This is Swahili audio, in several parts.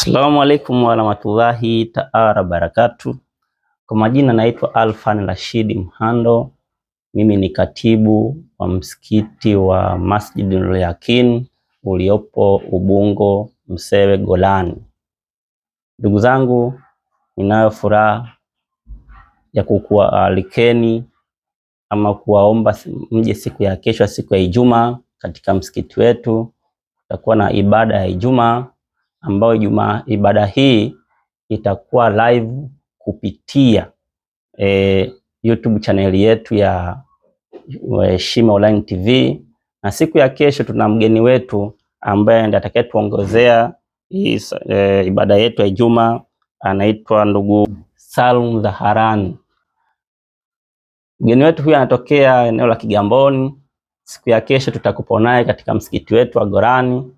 Assalamu alaikum warahmatullahi taala barakatu. Kwa majina naitwa Alfan Rashid Mhando. Mimi ni katibu wa msikiti wa Masjidul Yaqin uliopo Ubungo Msewe Golani. Ndugu zangu, ninayo furaha ya kukualikeni ama kuwaomba mje siku ya kesho, siku ya Ijumaa, katika msikiti wetu. Tutakuwa na ibada ya Ijumaa ambayo ibada hii itakuwa live kupitia YouTube channel yetu ya Heshima Online TV, na siku ya kesho tuna mgeni wetu ambaye ndiye atakayetuongozea ibada yetu ya Ijumaa. Anaitwa ndugu Salum Zaharani. Mgeni wetu huyu anatokea eneo la Kigamboni. Siku ya kesho tutakupo naye katika msikiti wetu wa Golani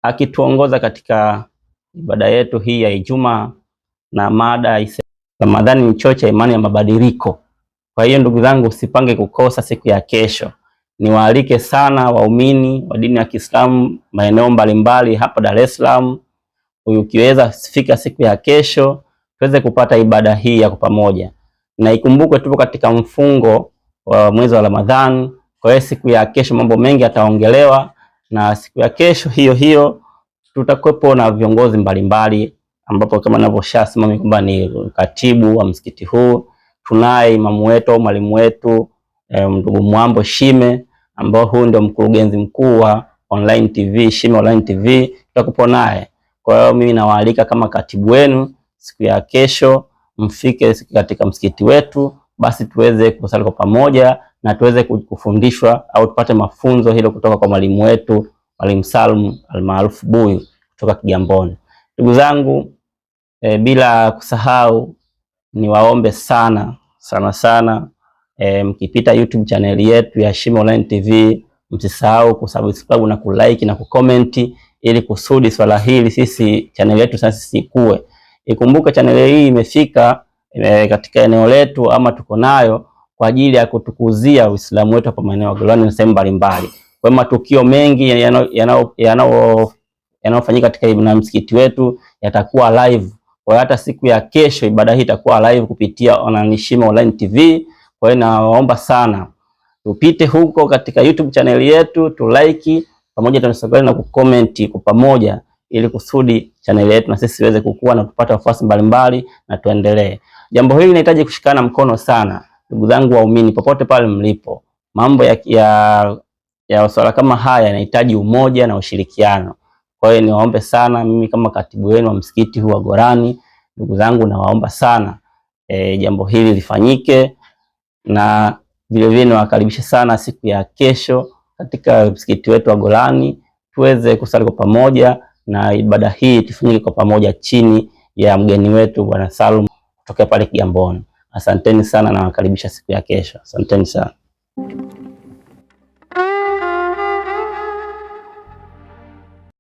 akituongoza katika ibada yetu hii ya Ijumaa, na mada Ramadhani ni choo cha imani ya mabadiliko. Kwa hiyo ndugu zangu, usipange kukosa siku ya kesho. Niwaalike sana waumini wa dini ya Kiislamu maeneo mbalimbali hapa Dar es Salaam. Ukiweza fika siku ya kesho tuweze kupata ibada hii ya pamoja. Na ikumbuke tupo katika mfungo wa mwezi wa Ramadhani. Kwa hiyo siku ya kesho mambo mengi yataongelewa, na siku ya kesho hiyo tutakuwepo na viongozi mbalimbali, ambapo kama ninavyoshasema kwamba ni katibu wa msikiti huu, tunaye imamu wetu au mwalimu wetu ndugu Mwambo Shime, ambao huu ndio mkurugenzi mkuu wa Online TV, Shime Online TV, tutakuwepo naye. Kwa hiyo mimi nawaalika kama katibu wenu siku ya kesho mfike katika msikiti wetu, basi tuweze kusali kwa pamoja na tuweze kufundishwa au tupate mafunzo hilo kutoka kwa mwalimu wetu, Mwalimu Salum almaarufu Buyu kutoka Kigamboni. Ndugu zangu, bila kusahau niwaombe sana mkipita YouTube channel yetu ya Heshima Online TV, msisahau kusubscribe na kulike na kucomment, ili kusudi swala hili sisi channel yetu sasa ikue. Ikumbuke channel hii imefika katika eneo letu ama tuko nayo kwa ajili ya kutukuzia Uislamu wetu hapa maeneo ya Golani na sehemu mbalimbali. Kwa matukio mengi yanayofanyika katika msikiti wetu yatakuwa live. Kwa hata siku ya kesho ibada hii itakuwa live kupitia Heshima Online TV. Kwa hiyo naomba sana tupite huko katika YouTube channel yetu, tulike pamoja, tunasubiri na kucomment kwa pamoja, ili kusudi channel yetu na sisi iweze kukua na kupata wafuasi mbalimbali na tuendelee. Jambo hili linahitaji kushikana mkono sana, ndugu zangu waumini popote pale mlipo. Mambo ya swala kama haya yanahitaji umoja na ushirikiano. Kwa hiyo niwaombe sana, mimi kama katibu wenu wa msikiti huu wa Golani, ndugu zangu, nawaomba sana jambo hili lifanyike, na vile vile nawakaribisha sana siku ya kesho katika msikiti wetu wa Golani tuweze kusali kwa pamoja na ibada hii tufanyike kwa pamoja chini ya mgeni wetu Bwana Salum kutoka pale Kigamboni. Asanteni sana na nawakaribisha siku ya kesho. Asanteni sana.